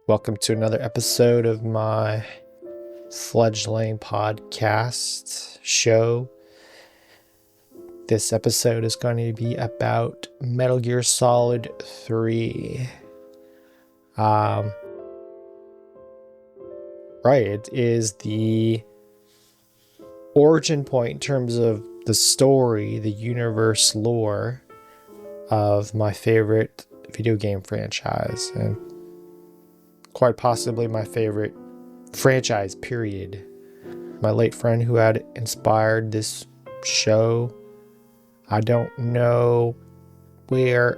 Welcome to another episode of my fledgling podcast show. This episode is going to be about Metal Gear Solid 3. It is the origin point in terms of the story, the universe lore of my favorite video game franchise, and quite possibly my favorite franchise, period. My late friend who had inspired this show, I don't know where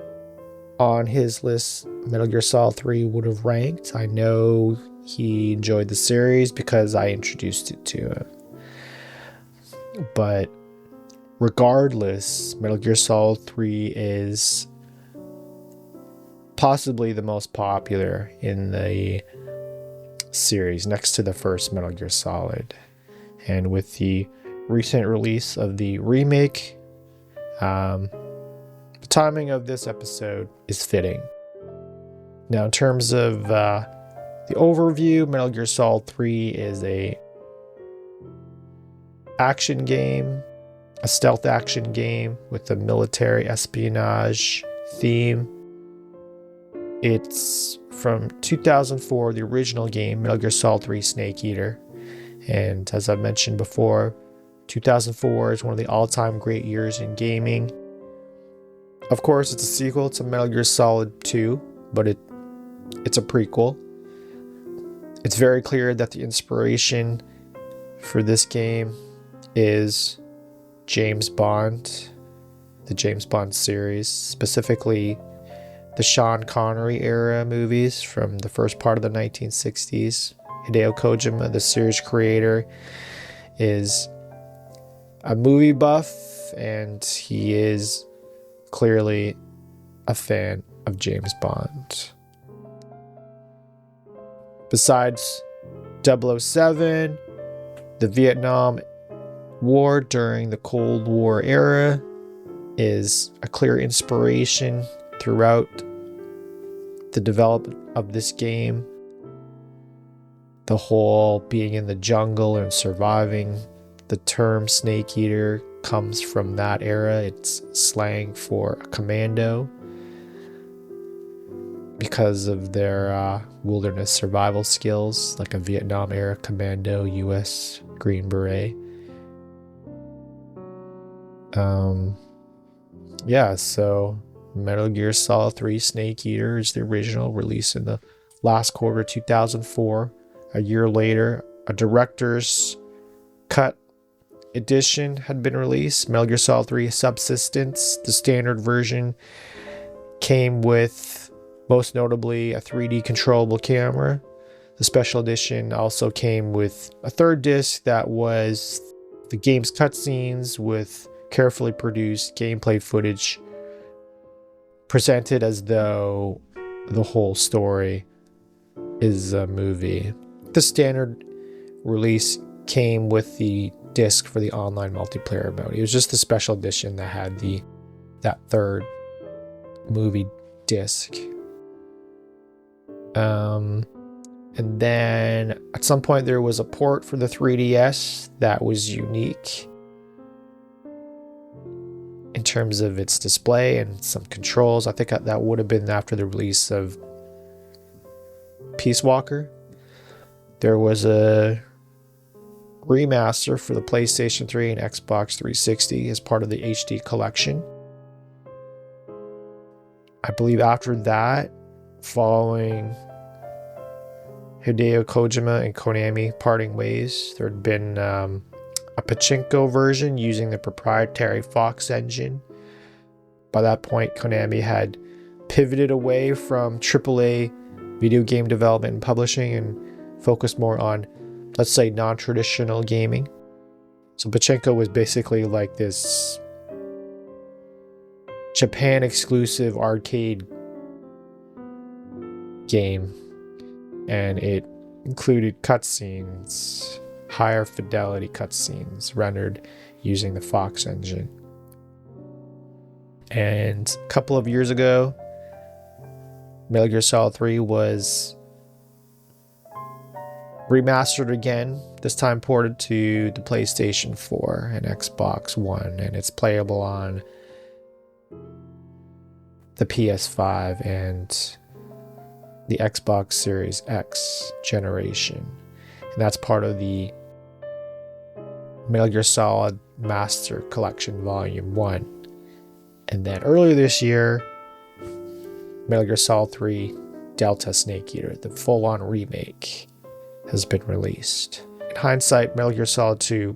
on his list Metal Gear Solid 3 would have ranked. I know he enjoyed the series because I introduced it to him. But regardless, Metal Gear Solid 3 is possibly the most popular in the series, next to the first Metal Gear Solid. And with the recent release of the remake, the timing of this episode is fitting. Now, in terms of the overview, Metal Gear Solid 3 is a action game, a stealth action game with a military espionage theme. It's from 2004, the original game, Metal Gear Solid 3 Snake Eater. And as I've mentioned before, 2004 is one of the all-time great years in gaming. Of course, it's a sequel to Metal Gear Solid 2, but it's a prequel. It's very clear that the inspiration for this game is James Bond, the James Bond series, specifically the Sean Connery era movies from the first part of the 1960s. Hideo Kojima, the series creator, is a movie buff, and he is clearly a fan of James Bond. Besides 007, the Vietnam War during the Cold War era is a clear inspiration throughout the development of this game. The whole being in the jungle and surviving, the term Snake Eater comes from that era. It's slang for a commando because of their wilderness survival skills, like a Vietnam era commando, US Green Beret. So Metal Gear Solid 3 Snake Eater is the original, released in the last quarter of 2004. A year later, a director's cut edition had been released, Metal Gear Solid 3 Subsistence. The standard version came with, most notably, a 3D controllable camera. The special edition also came with a third disc that was the game's cutscenes with carefully produced gameplay footage presented as though the whole story is a movie. The standard release came with the disc for the online multiplayer mode. It was just the special edition that had that third movie disc. And then at some point there was a port for the 3DS that was unique in terms of its display and some controls. I think that would have been after the release of Peace Walker. There was a remaster for the PlayStation 3 and Xbox 360 as part of the HD collection. I believe after that, following Hideo Kojima and Konami parting ways, there had been a pachinko version using the proprietary Fox engine. By that point, Konami had pivoted away from AAA video game development and publishing and focused more on, let's say, non-traditional gaming. So pachinko was basically like this Japan exclusive arcade game, and it included cutscenes, higher fidelity cutscenes rendered using the Fox engine. And a couple of years ago, Metal Gear Solid 3 was remastered again, this time ported to the PlayStation 4 and Xbox One, and it's playable on the PS5 and the Xbox Series X generation. And that's part of the Metal Gear Solid Master Collection Volume 1. And then earlier this year, Metal Gear Solid 3 Delta Snake Eater, the full-on remake, has been released. In hindsight, Metal Gear Solid 2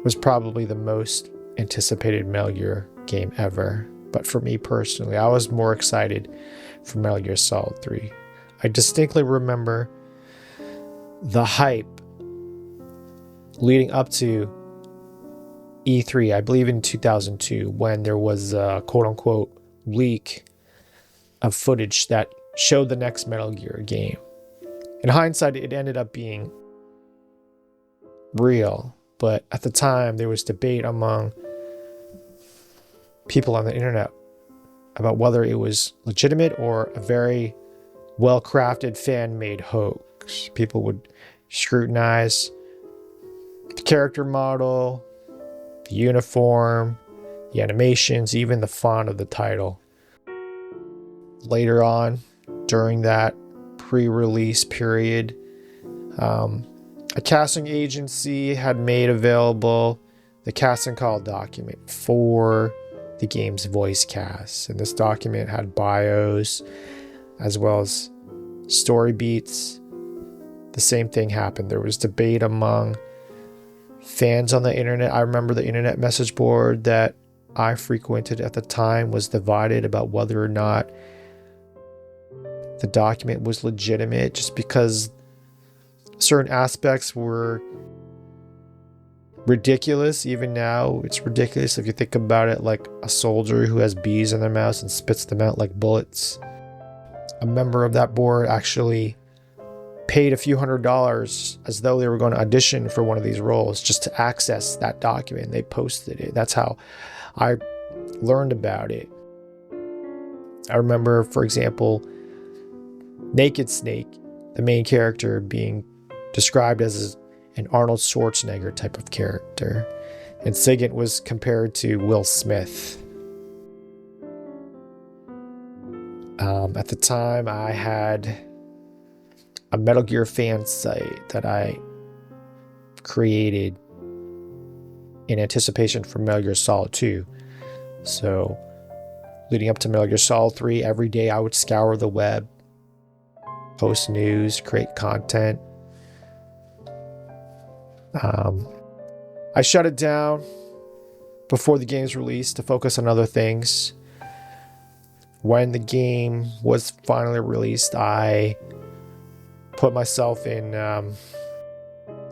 was probably the most anticipated Metal Gear game ever. But for me personally, I was more excited for Metal Gear Solid 3. I distinctly remember the hype leading up to E3, I believe in 2002, when there was a quote-unquote leak of footage that showed the next Metal Gear game. In hindsight, it ended up being real, but at the time there was debate among people on the internet about whether it was legitimate or a very well-crafted fan-made hoax. People would scrutinize the character model, the uniform, the animations, even the font of the title. Later on, during that pre-release period, a casting agency had made available the casting call document for the game's voice cast, and this document had bios as well as story beats. The same thing happened. There was debate among fans on the internet. I remember the internet message board that I frequented at the time was divided about whether or not the document was legitimate, just because certain aspects were ridiculous. Even now, it's ridiculous if you think about it, like a soldier who has bees in their mouth and spits them out like bullets. A member of that board actually paid a few $100s as though they were going to audition for one of these roles just to access that document. They posted it. That's how I learned about it. I remember, for example, Naked Snake, the main character, being described as an Arnold Schwarzenegger type of character, and Sigint was compared to Will Smith. At the time, I had a Metal Gear fan site that I created in anticipation for Metal Gear Solid 2. So, leading up to Metal Gear Solid 3, every day I would scour the web, post news, create content. I shut it down before the game's release to focus on other things. When the game was finally released, I put myself in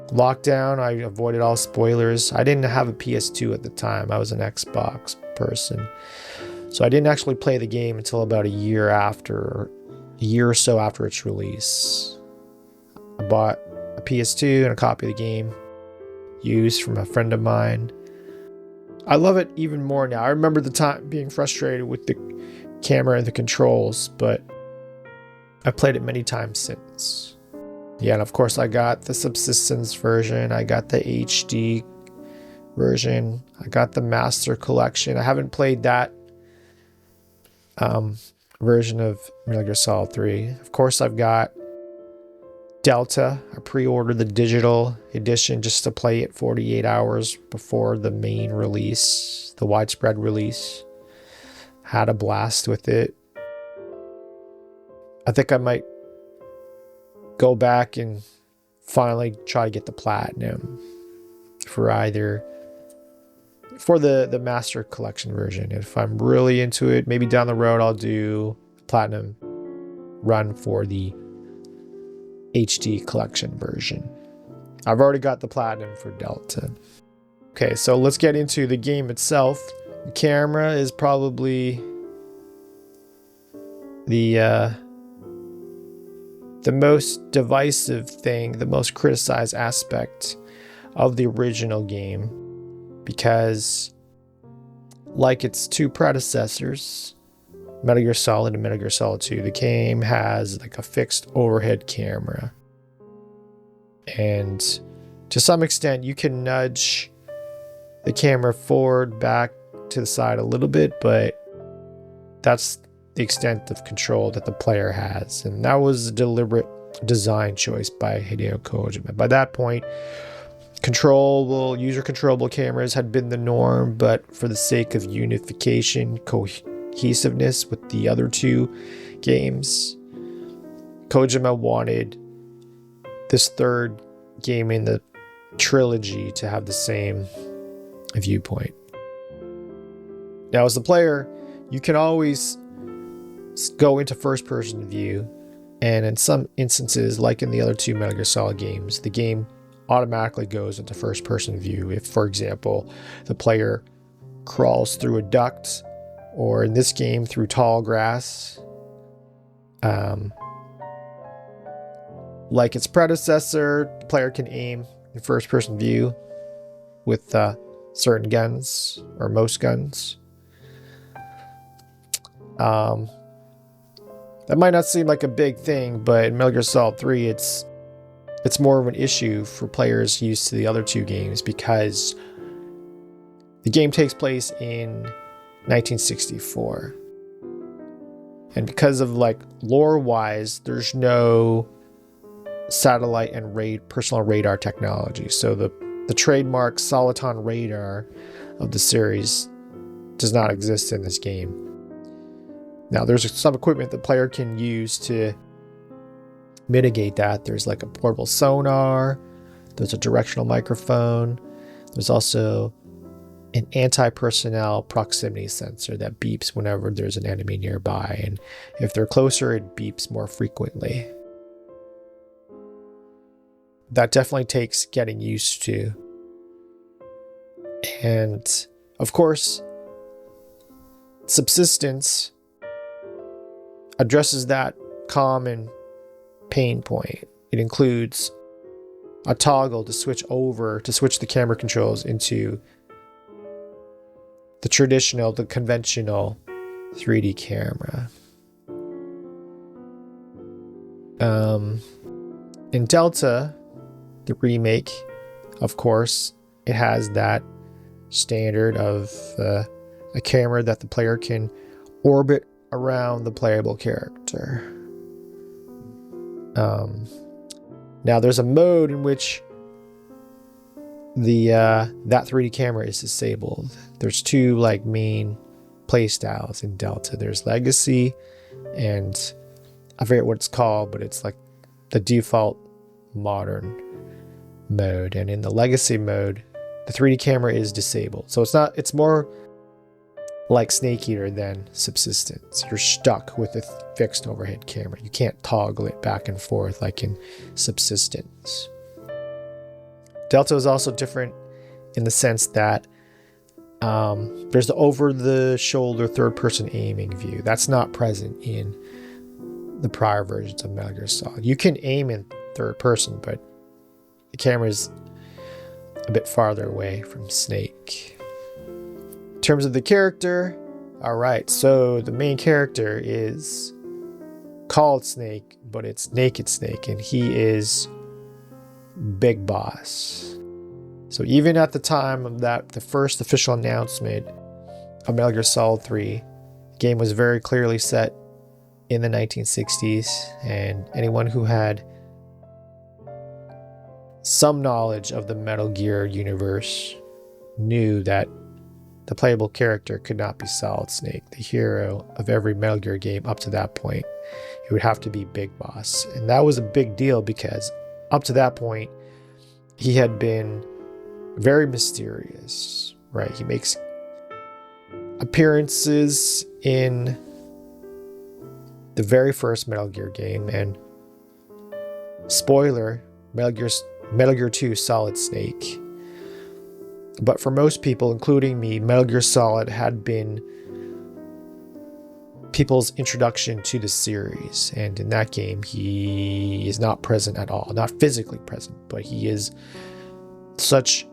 lockdown. I avoided all spoilers. I didn't have a PS2 at the time. I was an Xbox person. So I didn't actually play the game until about a year or so after its release. I bought a PS2 and a copy of the game used from a friend of mine. I love it even more now. I remember the time being frustrated with the camera and the controls, but I played it many times since. Yeah, and of course I got the Subsistence version. I got the HD version. I got the Master Collection. I haven't played that version of Metal Gear Solid 3. Of course, I've got Delta. I pre-ordered the digital edition just to play it 48 hours before the main release, the widespread release. Had a blast with it. I think I might go back and finally try to get the platinum for the Master Collection version. If I'm really into it, maybe down the road I'll do platinum run for the HD collection version. I've already got the platinum for Delta. Okay, so let's get into the game itself. The camera is probably the most divisive thing, the most criticized aspect of the original game, because like its two predecessors, Metal Gear Solid and Metal Gear Solid 2, the game has like a fixed overhead camera. And to some extent, you can nudge the camera forward, back, to the side a little bit, but that's the extent of control that the player has. And that was a deliberate design choice by Hideo Kojima. By that point, user controllable cameras had been the norm, but for the sake of unification, cohesiveness with the other two games, Kojima wanted this third game in the trilogy to have the same viewpoint. Now, as the player, you can always go into first-person view, and in some instances, like in the other two Metal Gear Solid games, the game automatically goes into first-person view if, for example, the player crawls through a duct, or in this game, through tall grass. Like its predecessor, the player can aim in first-person view with certain guns, or most guns. That might not seem like a big thing, but in Metal Gear Solid 3, it's more of an issue for players used to the other two games, because the game takes place in 1964. And because of lore-wise, there's no satellite and personal radar technology. So the trademark Soliton radar of the series does not exist in this game. Now, there's some equipment the player can use to mitigate that. There's a portable sonar, there's a directional microphone, there's also an anti-personnel proximity sensor that beeps whenever there's an enemy nearby, and if they're closer, it beeps more frequently. That definitely takes getting used to. And, of course, Subsistence addresses that common pain point. It includes a toggle to switch the camera controls into the conventional 3D camera. In Delta, the remake, of course, it has that standard of a camera that the player can orbit around the playable character. Now there's a mode in which that 3D camera is disabled. There's two main play styles in Delta. There's Legacy, and I forget what it's called, but it's the default modern mode. And in the Legacy mode, the 3D camera is disabled. So it's more like Snake Eater than Subsistence. You're stuck with a fixed overhead camera. You can't toggle it back and forth like in Subsistence. Delta is also different in the sense that there's the over-the-shoulder third-person aiming view. That's not present in the prior versions of Metal Gear Solid. You can aim in third person, but the camera is a bit farther away from Snake. In terms of the character, alright, so the main character is called Snake, but it's Naked Snake, and he is Big Boss. So even at the time of the first official announcement of Metal Gear Solid 3, the game was very clearly set in the 1960s, and anyone who had some knowledge of the Metal Gear universe knew that the playable character could not be Solid Snake, the hero of every Metal Gear game up to that point. It would have to be Big Boss. And that was a big deal because up to that point, he had been very mysterious, right? He makes appearances in the very first Metal Gear game, and spoiler, Metal Gear 2 Solid Snake. But for most people, including me, Metal Gear Solid had been people's introduction to the series, and in that game he is not present at all. Not physically present, but he is such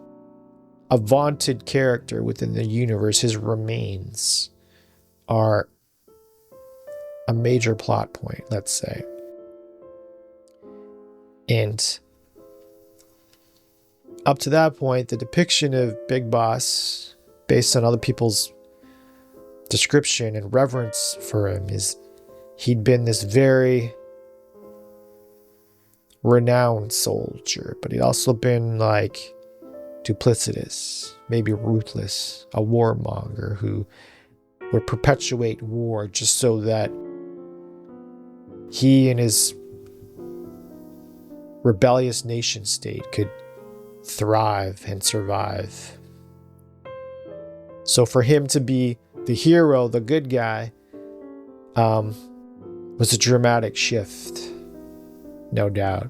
a vaunted character within the universe. His remains are a major plot point, let's say. And up to that point, the depiction of Big Boss, based on other people's description and reverence for him, is he'd been this very renowned soldier, but he'd also been like duplicitous, maybe ruthless, a warmonger who would perpetuate war just so that he and his rebellious nation state could thrive and survive. So for him to be the hero, the good guy, was a dramatic shift, no doubt.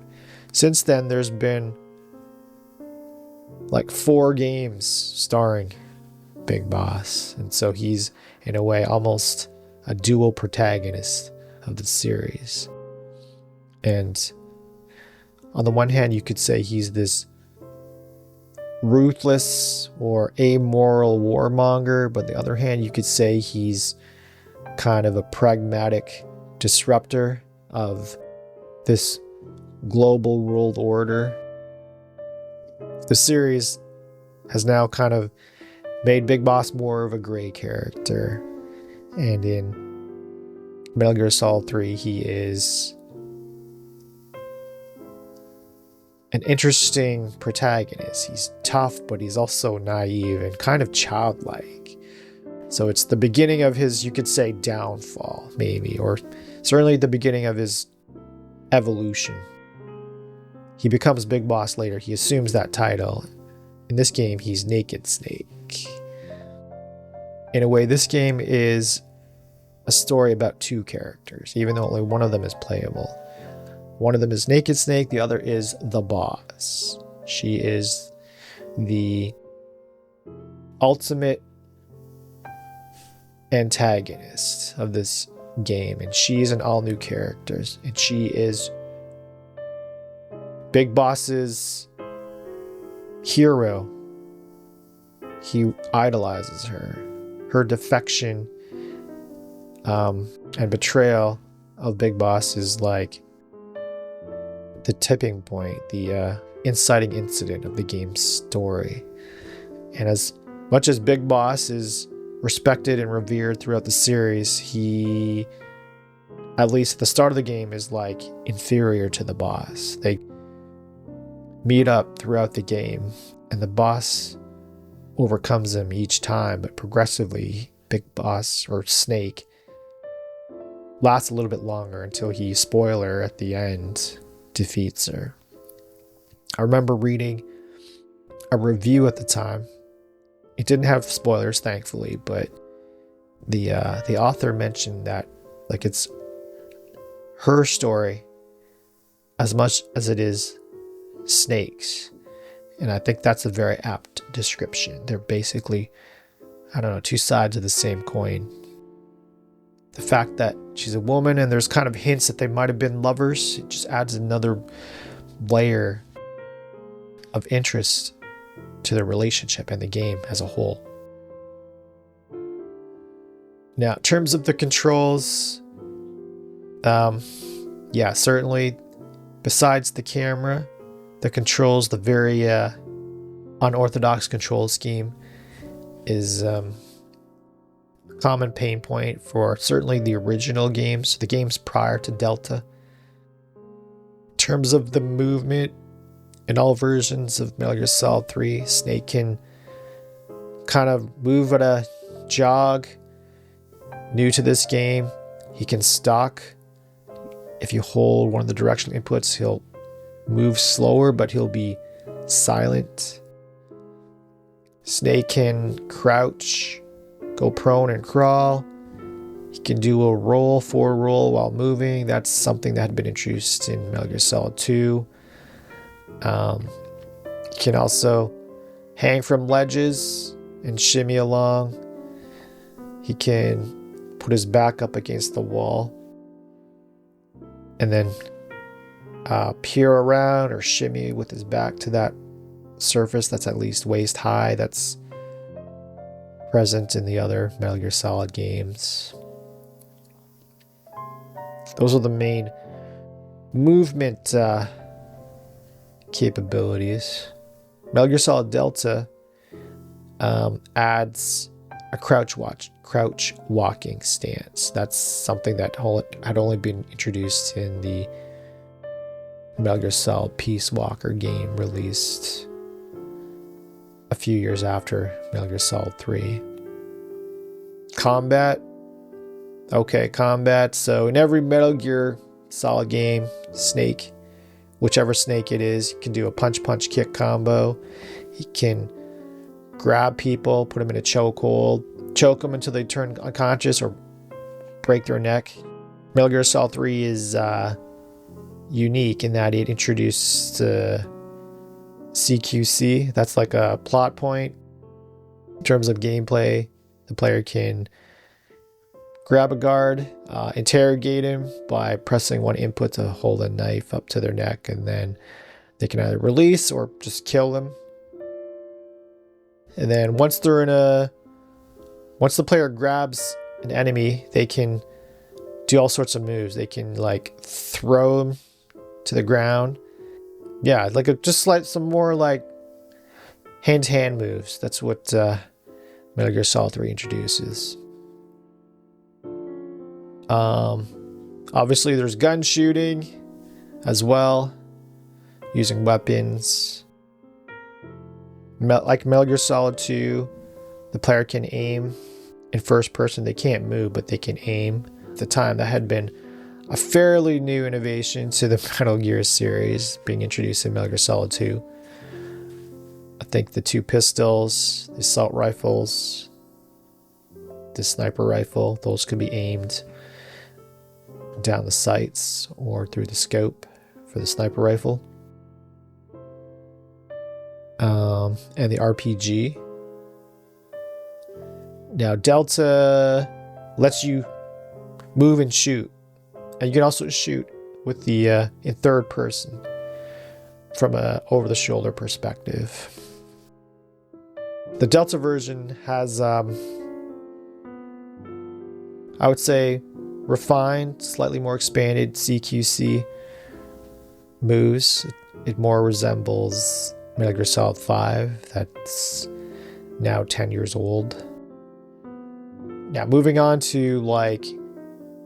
Since then, there's been like 4 games starring Big Boss, and so he's in a way almost a dual protagonist of the series. And on the one hand, you could say he's this ruthless or amoral warmonger, but on the other hand, you could say he's kind of a pragmatic disruptor of this global world order. The series has now kind of made Big Boss more of a gray character, and in Metal Gear Solid 3, he is an interesting protagonist. He's tough, but he's also naive and kind of childlike. So it's the beginning of his, you could say, downfall, maybe, or certainly the beginning of his evolution. He becomes Big Boss later. He assumes that title. In this game, he's Naked Snake. In a way, this game is a story about 2 characters, even though only one of them is playable. One of them is Naked Snake, the other is the Boss. She is the ultimate antagonist of this game, and she's an all-new character, and she is Big Boss's hero. He idolizes her. Her defection and betrayal of Big Boss is like the tipping point, the inciting incident of the game's story. And as much as Big Boss is respected and revered throughout the series, he, at least at the start of the game, is like inferior to the Boss. They meet up throughout the game, and the Boss overcomes him each time, but progressively Big Boss, or Snake, lasts a little bit longer until he, spoiler, at the end, defeats her. I remember reading a review at the time. It didn't have spoilers, thankfully, but the author mentioned that like it's her story as much as it is Snake's. And I think that's a very apt description. They're basically, I don't know, 2 sides of the same coin. The fact that she's a woman and there's kind of hints that they might have been lovers, it just adds another layer of interest to the relationship and the game as a whole. Now, in terms of the controls, yeah, certainly besides the camera, the controls, the very unorthodox control scheme is a common pain point for certainly the original games, the games prior to Delta. In terms of the movement, in all versions of Metal Gear Solid 3, Snake can kind of move at a jog. New to this game, he can stalk. If you hold one of the directional inputs, he'll move slower, but he'll be silent. Snake can crouch, go prone and crawl. He can do a forward roll while moving. That's something that had been introduced in Metal Gear Solid 2. He can also hang from ledges and shimmy along. He can put his back up against the wall and then peer around or shimmy with his back to that surface that's at least waist high. That's present in the other Metal Gear Solid games. Those are the main movement capabilities. Metal Gear Solid Delta adds a crouch walking stance. That's something that had only been introduced in the Metal Gear Solid Peace Walker game released a few years after Metal Gear Solid 3. Combat. Okay, combat. So in every Metal Gear Solid game, Snake, whichever Snake it is, can do a punch-punch-kick combo. He can grab people, put them in a chokehold, choke them until they turn unconscious or break their neck. Metal Gear Solid 3 is unique in that it introduced CQC. That's like a plot point. In terms of gameplay, the player can grab a guard, interrogate him by pressing one input to hold a knife up to their neck, and then they can either release or just kill them. And then once the player grabs an enemy, they can do all sorts of moves. They can like throw them to the ground. Yeah, just like some more like hand-to-hand moves. That's what Metal Gear Solid 3 introduces. Obviously there's gun shooting as well, using weapons. Like Metal Gear Solid 2, the player can aim in first person. They can't move, but they can aim. At the time, that had been a fairly new innovation to the Metal Gear series, being introduced in Metal Gear Solid 2. I think the two pistols, the assault rifles, the sniper rifle, those could be aimed down the sights or through the scope for the sniper rifle. And the RPG. Now Delta lets you move and shoot, and you can also shoot with the in third person from a over the shoulder perspective. The Delta version has I would say refined, slightly more expanded CQC moves. It more resembles Metal Gear Solid 5, that's now 10 years old. Now moving on to like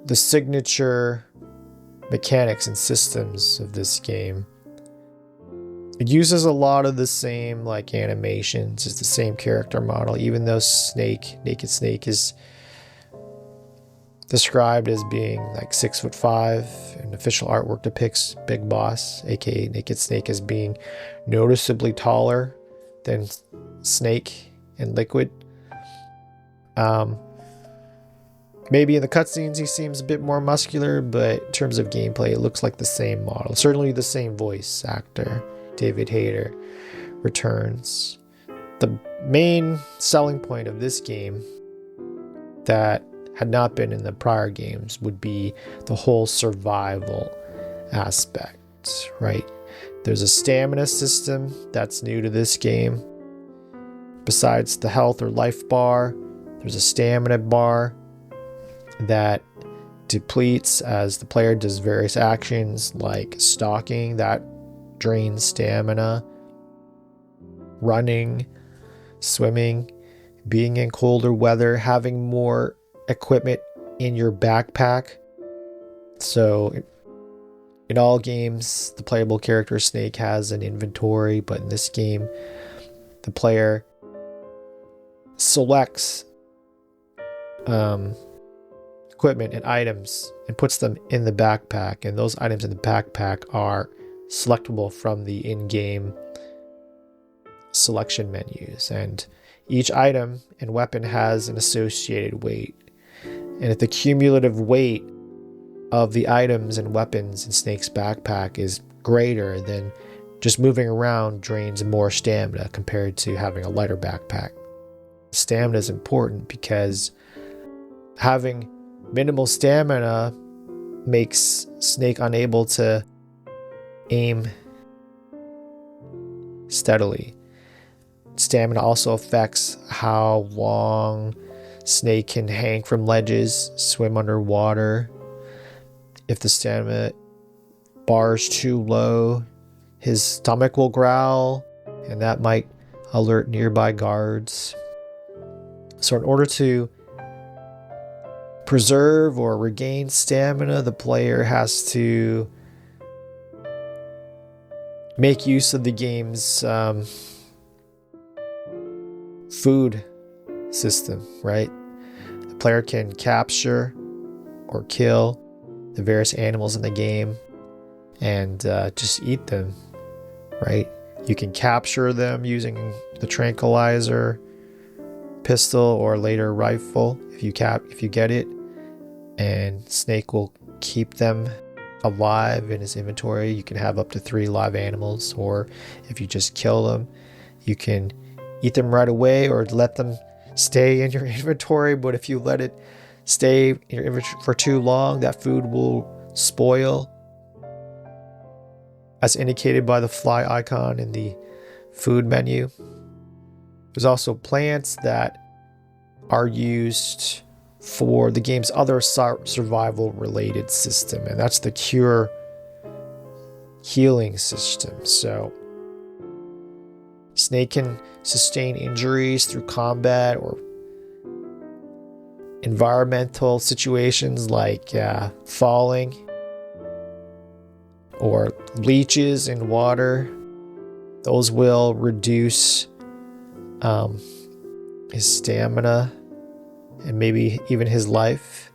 the signature mechanics and systems of this game. It uses a lot of the same like animations. It's the same character model, even though Naked Snake is described as being like 6'5", and official artwork depicts Big Boss, aka Naked Snake, as being noticeably taller than Snake and Liquid. Maybe in the cutscenes he seems a bit more muscular, but in terms of gameplay, it looks like the same model. Certainly the same voice actor, David Hayter, returns. The main selling point of this game that had not been in the prior games would be the whole survival aspect, right? There's a stamina system that's new to this game. Besides the health or life bar, there's a stamina bar that depletes as the player does various actions like stalking, that drains stamina, running, swimming, being in colder weather, having more equipment in your backpack. So in all games, the playable character Snake has an inventory, but in this game, the player selects equipment and items and puts them in the backpack, and those items in the backpack are selectable from the in-game selection menus, and each item and weapon has an associated weight. And if the cumulative weight of the items and weapons in Snake's backpack is greater, then just moving around drains more stamina compared to having a lighter backpack. Stamina is important because having minimal stamina makes Snake unable to aim steadily. Stamina also affects how long Snake can hang from ledges, swim underwater. If the stamina bar is too low, his stomach will growl and that might alert nearby guards. So in order to preserve or regain stamina, the player has to make use of the game's food system, right? The player can capture or kill the various animals in the game and just eat them, right? You can capture them using the tranquilizer pistol or later rifle if you get it, and Snake will keep them alive in his inventory. You can have up to 3 live animals, or if you just kill them, you can eat them right away or let them stay in your inventory. But if you let it stay in your inventory for too long, that food will spoil, as indicated by the fly icon in the food menu. There's also plants that are used for the game's other survival related system, and that's the cure healing system. So Snake can sustain injuries through combat or environmental situations like falling or leeches in water. Those will reduce his stamina and maybe even his life.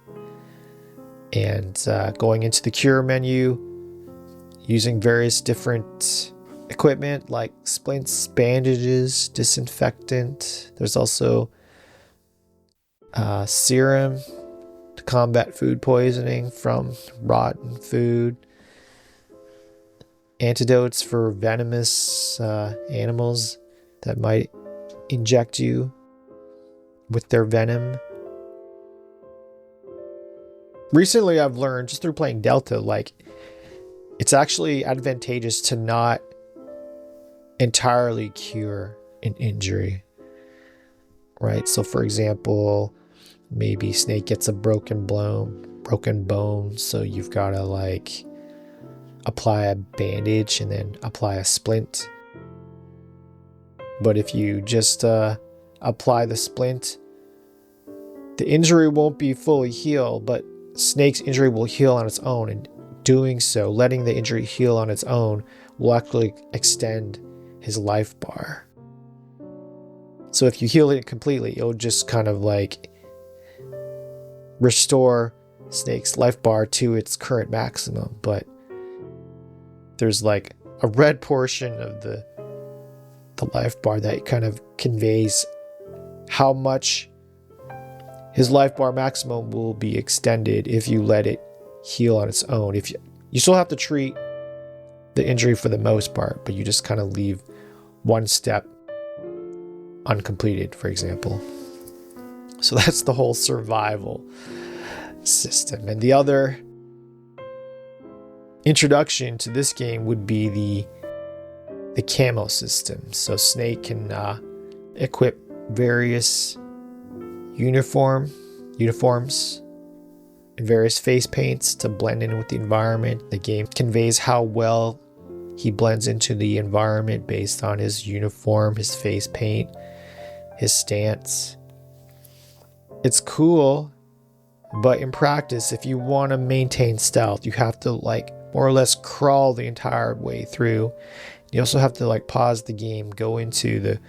And going into the cure menu, using various different equipment like splints, bandages, disinfectant. There's also serum to combat food poisoning from rotten food, antidotes for venomous animals that might inject you with their venom. Recently, I've learned just through playing Delta, like, it's actually advantageous to not entirely cure an injury, right? So for example, maybe Snake gets a broken bone, so you've got to like apply a bandage and then apply a splint. But if you just apply the splint, the injury won't be fully healed, but Snake's injury will heal on its own, and doing so, letting the injury heal on its own, will actually extend his life bar. So if you heal it completely, it'll just kind of like restore Snake's life bar to its current maximum, but there's like a red portion of the life bar that kind of conveys how much his life bar maximum will be extended if you let it heal on its own. If you still have to treat the injury for the most part, but you just kind of leave one step uncompleted, for example. So that's the whole survival system. And the other introduction to this game would be the camo system. So Snake can equip various uniforms and various face paints to blend in with the environment. The game conveys how well he blends into the environment based on his uniform, his face paint, his stance. It's cool, but in practice, if you want to maintain stealth, you have to like more or less crawl the entire way through. You also have to like pause the game, go into the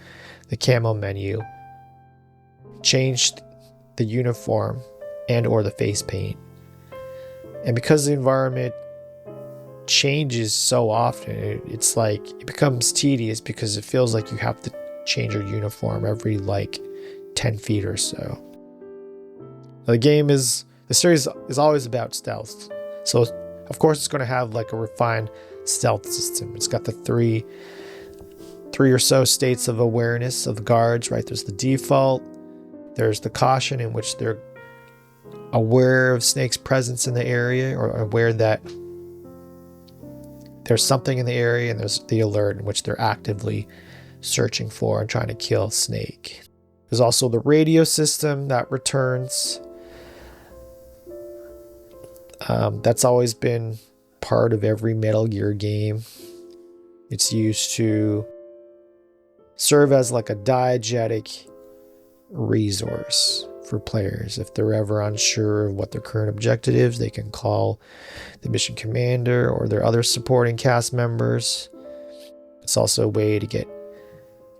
camo menu, change the uniform and or the face paint. And because the environment changes so often, it's like it becomes tedious because it feels like you have to change your uniform every like 10 feet or so. The series is always about stealth. So of course it's going to have like a refined stealth system. It's got the three or so states of awareness of the guards, right? There's the default, there's the caution, in which they're aware of Snake's presence in the area, or aware that there's something in the area, and there's the alert, in which they're actively searching for and trying to kill Snake. There's also the radio system that returns. That's always been part of every Metal Gear game. It's used to serve as like a diegetic resource for players. If they're ever unsure of what their current objective is, they can call the mission commander or their other supporting cast members. It's also a way to get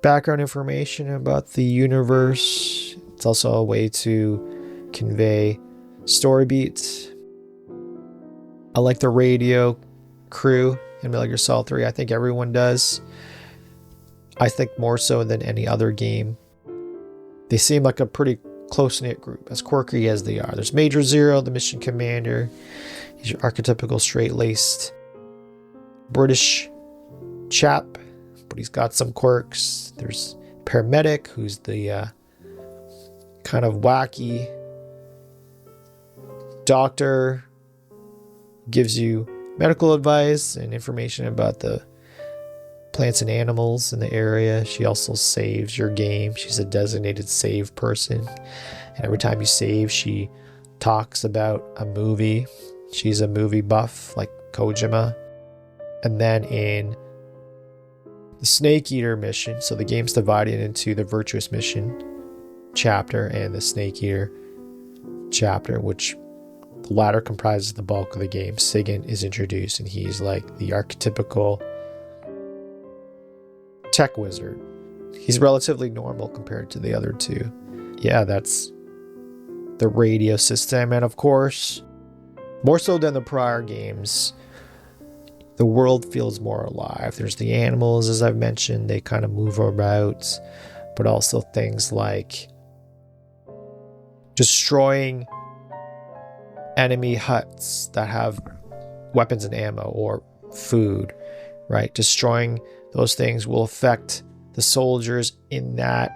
background information about the universe. It's also a way to convey story beats. I like the radio crew in Metal Gear Solid 3. I think everyone does. I think more so than any other game. They seem like a pretty close-knit group, as quirky as they are. There's Major Zero, the mission commander. He's your archetypical straight-laced British chap, but he's got some quirks. There's Paramedic, who's the kind of wacky doctor, gives you medical advice and information about the plants and animals in the area. She also saves your game. She's a designated save person. And every time you save, she talks about a movie. She's a movie buff like Kojima. And then in the Snake Eater mission, so the game's divided into the Virtuous Mission chapter and the Snake Eater chapter, which the latter comprises the bulk of the game. Sigint is introduced, and he's like the archetypical tech wizard. He's relatively normal compared to the other two. Yeah, that's the radio system. And of course, more so than the prior games, the world feels more alive. There's the animals, as I've mentioned, they kind of move about, but also things like destroying enemy huts that have weapons and ammo or food, right? Destroying those things will affect the soldiers in that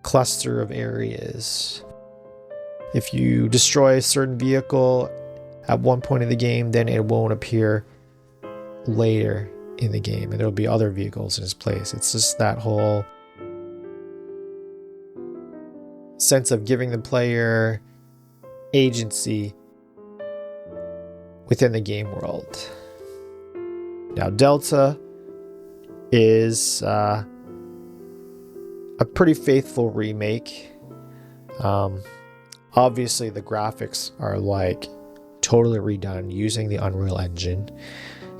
cluster of areas. If you destroy a certain vehicle at one point in the game, then it won't appear later in the game, and there'll be other vehicles in its place. It's just that whole sense of giving the player agency within the game world. Now, Delta is a pretty faithful remake. Obviously, the graphics are like totally redone using the Unreal Engine.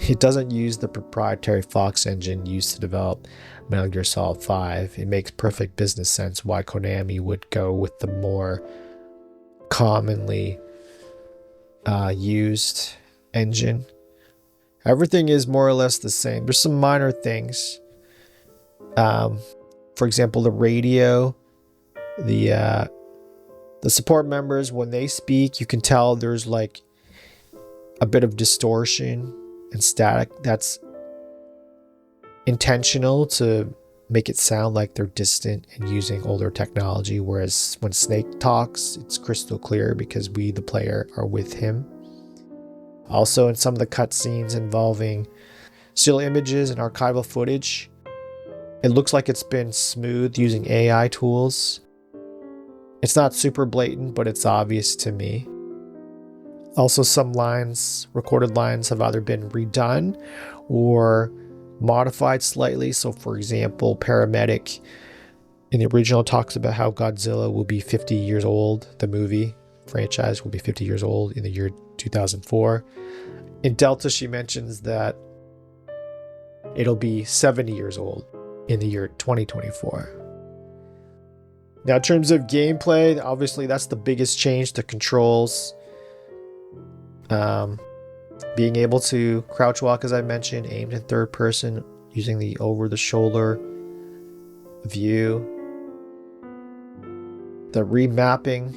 It doesn't use the proprietary Fox engine used to develop Metal Gear Solid 5. It makes perfect business sense why Konami would go with the more commonly used engine. Everything is more or less the same. There's some minor things. For example, the radio, the support members, when they speak, you can tell there's like a bit of distortion and static. That's intentional to make it sound like they're distant and using older technology, whereas when Snake talks, it's crystal clear because we, the player, are with him. Also, in some of the cutscenes involving still images and archival footage, it looks like it's been smoothed using AI tools. It's not super blatant, but it's obvious to me. Also, some lines, recorded lines, have either been redone or modified slightly. So, for example, Paramedic in the original talks about how Godzilla will be 50 years old. The movie franchise will be 50 years old in the year 2004. In Delta, she mentions that it'll be 70 years old in the year 2024. Now, in terms of gameplay, obviously that's the biggest change to controls. Being able to crouch walk, as I mentioned, aimed in third person using the over-the-shoulder view. The remapping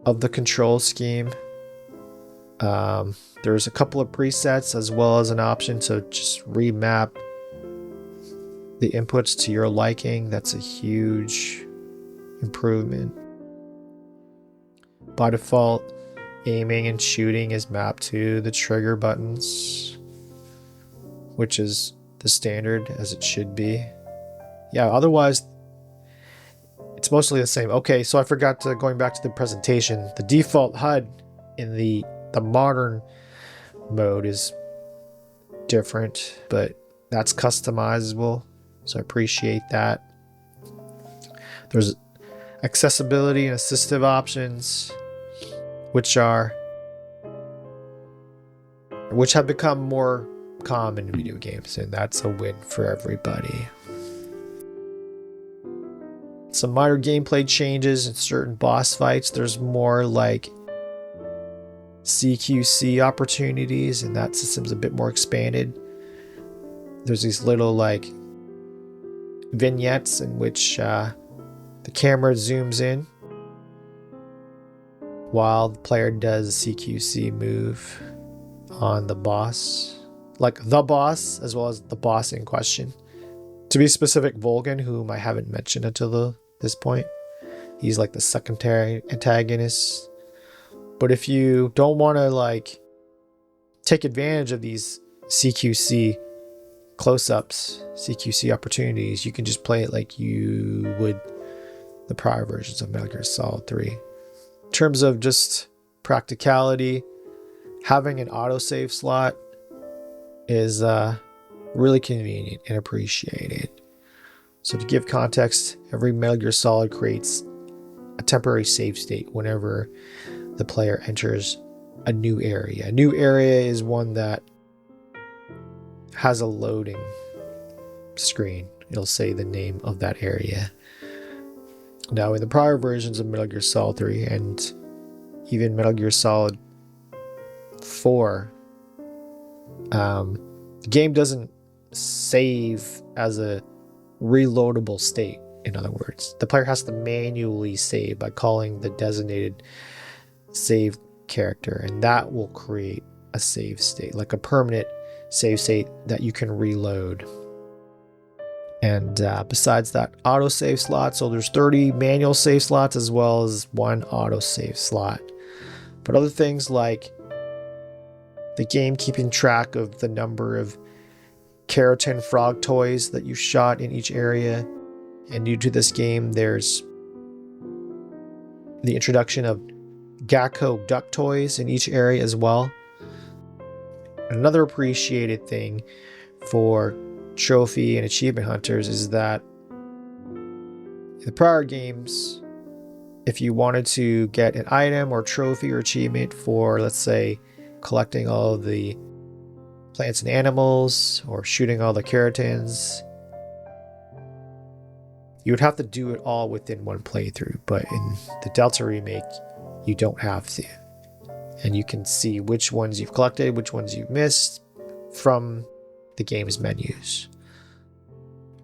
of the control scheme. There's a couple of presets as well as an option to just remap the inputs to your liking. That's a huge improvement. By default, aiming and shooting is mapped to the trigger buttons, which is the standard as it should be. Yeah, otherwise it's mostly the same. Okay, so I forgot to, going back to the presentation, the default HUD in the modern mode is different, but that's customizable so I appreciate that. There's accessibility and assistive options, which have become more common in video games, and that's a win for everybody. Some minor gameplay changes in certain boss fights. There's more like CQC opportunities, and that system's a bit more expanded. There's these little like vignettes in which the camera zooms in while the player does a CQC move on the boss, like the boss as well as the boss in question. To be specific, Volgin, whom I haven't mentioned until this point. He's like the secondary antagonist. But if you don't want to like take advantage of these CQC close-ups, CQC opportunities, you can just play it like you would the prior versions of Metal Gear Solid 3. In terms of just practicality, having an autosave slot is really convenient and appreciated. So to give context, every Metal Gear Solid creates a temporary save state whenever the player enters a new area. A new area is one that has a loading screen. It'll say the name of that area. Now, in the prior versions of Metal Gear Solid 3 and even Metal Gear Solid 4, the game doesn't save as a reloadable state. In other words, the player has to manually save by calling the designated save character, and that will create a save state, like a permanent save state that you can reload. And besides that, autosave slot, so there's 30 manual save slots as well as one autosave slot. But other things like the game keeping track of the number of keratin frog toys that you shot in each area. And new to this game, there's the introduction of Gakko duck toys in each area as well. Another appreciated thing for trophy and achievement hunters is that in the prior games, if you wanted to get an item or trophy or achievement for, let's say, collecting all of the plants and animals or shooting all the keratins, you would have to do it all within one playthrough. But in the Delta remake, you don't have to. And you can see which ones you've collected, which ones you've missed from the game's menus.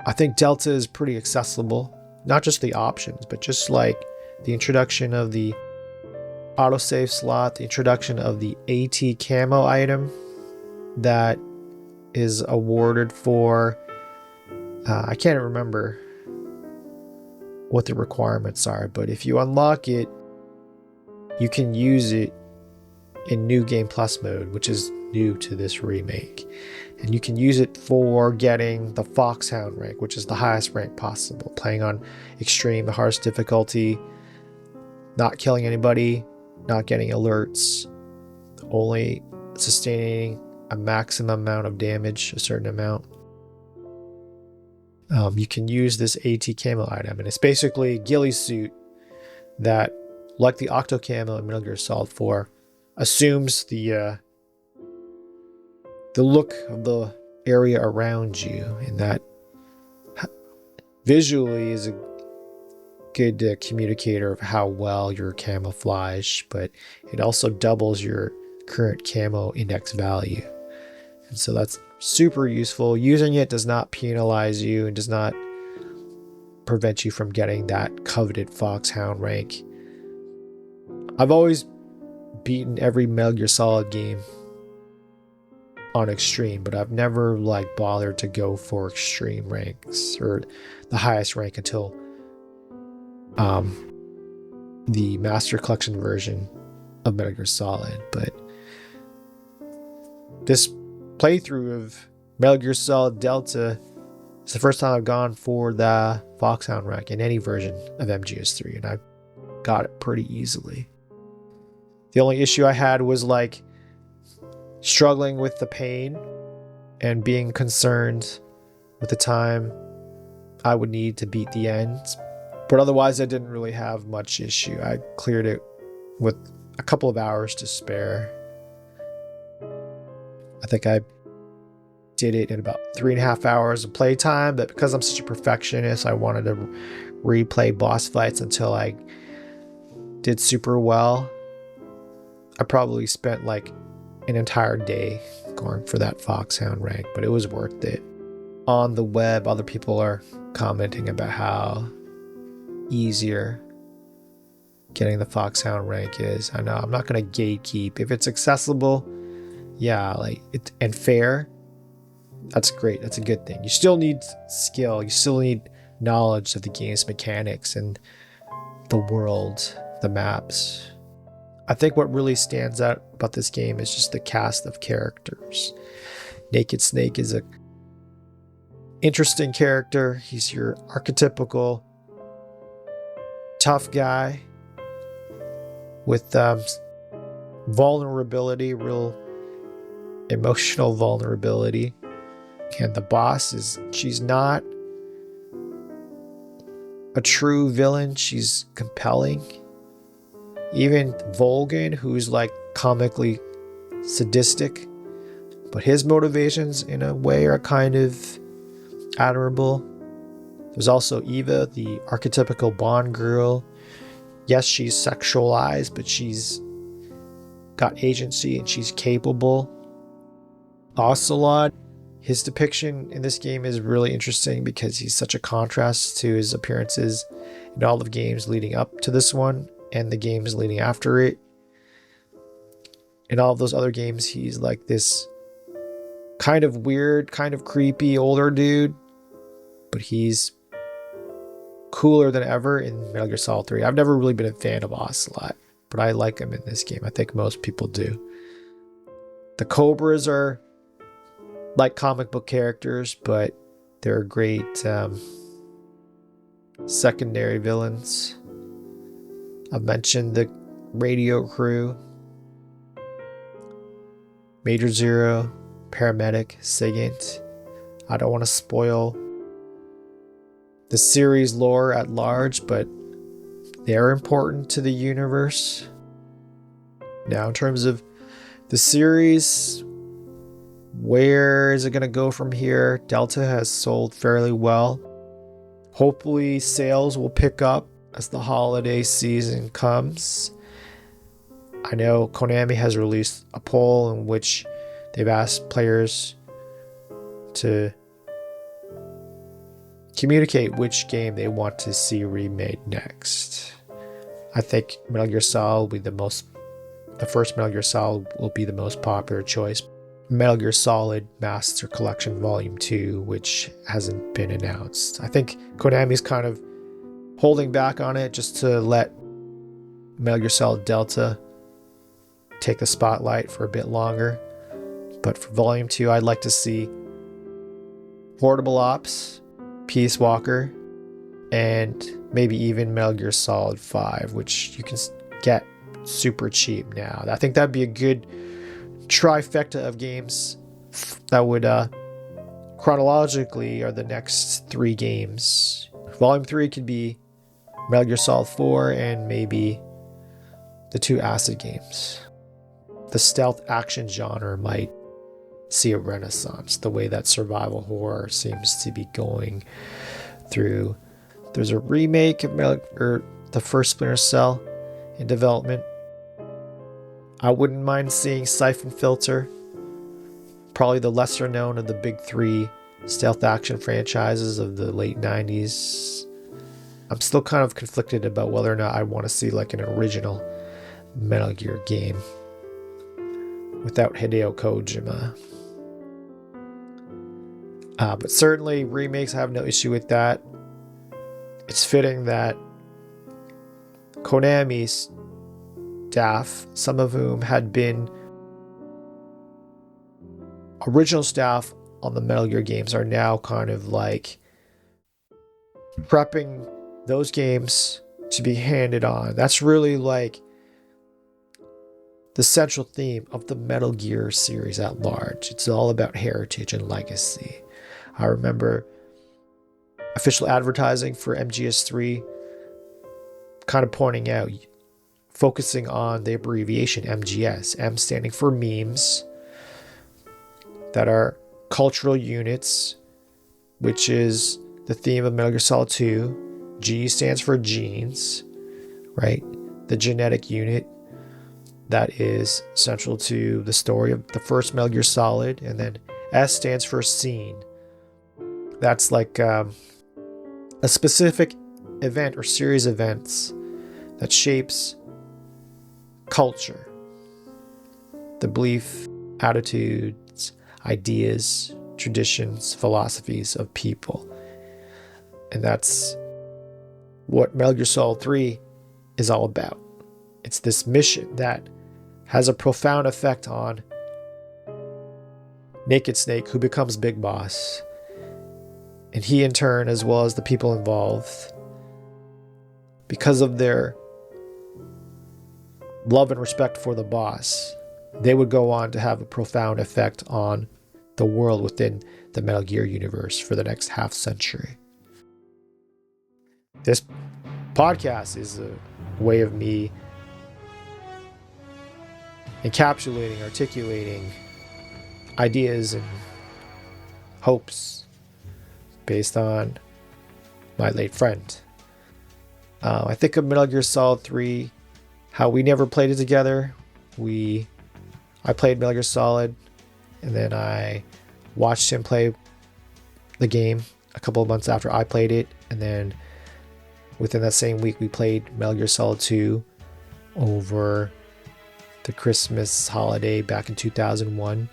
I think Delta is pretty accessible. Not just the options, but just like the introduction of the autosave slot, the introduction of the AT camo item that is awarded for, I can't remember what the requirements are, but if you unlock it, you can use it in New Game Plus mode, which is new to this remake. And you can use it for getting the Foxhound rank, which is the highest rank possible, playing on extreme, the hardest difficulty, not killing anybody, not getting alerts, only sustaining a maximum amount of damage, a certain amount. You can use this AT camo item, and it's basically a ghillie suit that, like the Octo camo in Metal Gear Solid 4, assumes the look of the area around you, and that visually is a good communicator of how well you're camouflaged, but it also doubles your current camo index value. And so that's super useful. Using it does not penalize you and does not prevent you from getting that coveted Foxhound rank. I've always beaten every Metal Gear Solid game on extreme, but I've never bothered to go for extreme ranks or the highest rank until the Master Collection version of Metal Gear Solid. But this playthrough of Metal Gear Solid Delta is the first time I've gone for the Foxhound rank in any version of MGS3, and I got it pretty easily. The only issue I had was struggling with the pain and being concerned with the time I would need to beat the end. But otherwise, I didn't really have much issue. I cleared it with a couple of hours to spare. I think I did it in about 3.5 hours of playtime, but because I'm such a perfectionist, I wanted to replay boss fights until I did super well. I probably spent like an entire day going for that Foxhound rank, but it was worth it. On the web, other people are commenting about how easier getting the Foxhound rank is. I know I'm not going to gatekeep. If it's accessible, yeah, like it and fair, that's great. That's a good thing. You still need skill. You still need knowledge of the game's mechanics and the world, the maps. I think what really stands out about this game is just the cast of characters. Naked Snake is a interesting character. He's your archetypical tough guy with vulnerability, real emotional vulnerability. And the boss she's not a true villain. She's compelling. Even Volgin, who's like comically sadistic, but his motivations in a way are kind of admirable. There's also Eva, the archetypical Bond girl. Yes, she's sexualized, but she's got agency and she's capable. Ocelot, his depiction in this game is really interesting because he's such a contrast to his appearances in all the games leading up to this one and the games leading after it. In all of those other games, he's like this kind of weird, kind of creepy older dude, but he's cooler than ever in Metal Gear Solid 3. I've never really been a fan of Ocelot, but I like him in this game. I think most people do. The Cobras are like comic book characters, but they're great secondary villains. I've mentioned the radio crew, Major Zero, Paramedic, Sigint. I don't want to spoil the series lore at large, but they're important to the universe. Now, in terms of the series, where is it going to go from here? Delta has sold fairly well. Hopefully, sales will pick up as the holiday season comes. I know Konami has released a poll in which they've asked players to communicate which game they want to see remade next. I think Metal Gear Solid will be the first Metal Gear Solid will be the most popular choice. Metal Gear Solid Master Collection Volume 2, which hasn't been announced. I think Konami's kind of holding back on it just to let Metal Gear Solid Delta take the spotlight for a bit longer. But for Volume 2, I'd like to see Portable Ops, Peace Walker, and maybe even Metal Gear Solid 5, which you can get super cheap now. I think that'd be a good trifecta of games that would chronologically are the next 3 games. Volume 3 could be Metal Gear Solid 4 and maybe the 2 Acid games. The stealth action genre might see a renaissance, the way that survival horror seems to be going through. There's a remake of the first Splinter Cell in development. I wouldn't mind seeing Siphon Filter, probably the lesser known of the big 3 stealth action franchises of the late 90s. I'm still kind of conflicted about whether or not I want to see like an original Metal Gear game without Hideo Kojima. But certainly remakes, I have no issue with that. It's fitting that Konami's staff, some of whom had been original staff on the Metal Gear games, are now kind of like prepping those games to be handed on. That's really like the central theme of the Metal Gear series at large. It's all about heritage and legacy. I remember official advertising for MGS3, kind of pointing out, focusing on the abbreviation MGS, M standing for memes, that are cultural units, which is the theme of Metal Gear Solid 2. G stands for genes, right? The genetic unit that is central to the story of the first Metal Gear Solid. And then S stands for scene. That's like a specific event or series of events that shapes culture, the belief, attitudes, ideas, traditions, philosophies of people. And that's what Metal Gear Solid 3 is all about. It's this mission that has a profound effect on Naked Snake, who becomes Big Boss. And he in turn, as well as the people involved, because of their love and respect for the boss, they would go on to have a profound effect on the world within the Metal Gear universe for the next half century. This podcast is a way of me encapsulating, articulating ideas and hopes based on my late friend. I think of Metal Gear Solid 3, how we never played it together. I played Metal Gear Solid, and then I watched him play the game a couple of months after I played it, and then within that same week we played Metal Gear Solid 2 over the Christmas holiday back in 2001.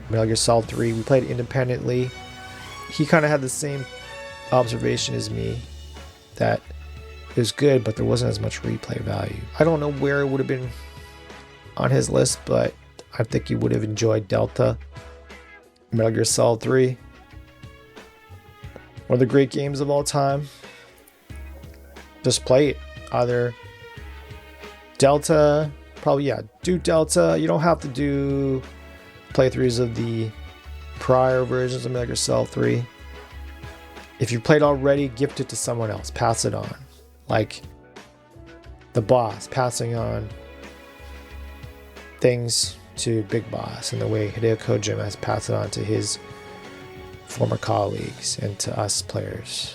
Metal Gear Solid 3, we played independently. He kind of had the same observation as me, that it was good, but there wasn't as much replay value. I don't know where it would have been on his list, but I think he would have enjoyed Delta. Metal Gear Solid 3, one of the great games of all time. Just play it. Either Delta, do Delta. You don't have to do playthroughs of the prior versions of Metal Gear Solid 3. If you played already, gift it to someone else. Pass it on. Like the boss passing on things to Big Boss, and the way Hideo Kojima has passed it on to his former colleagues and to us players.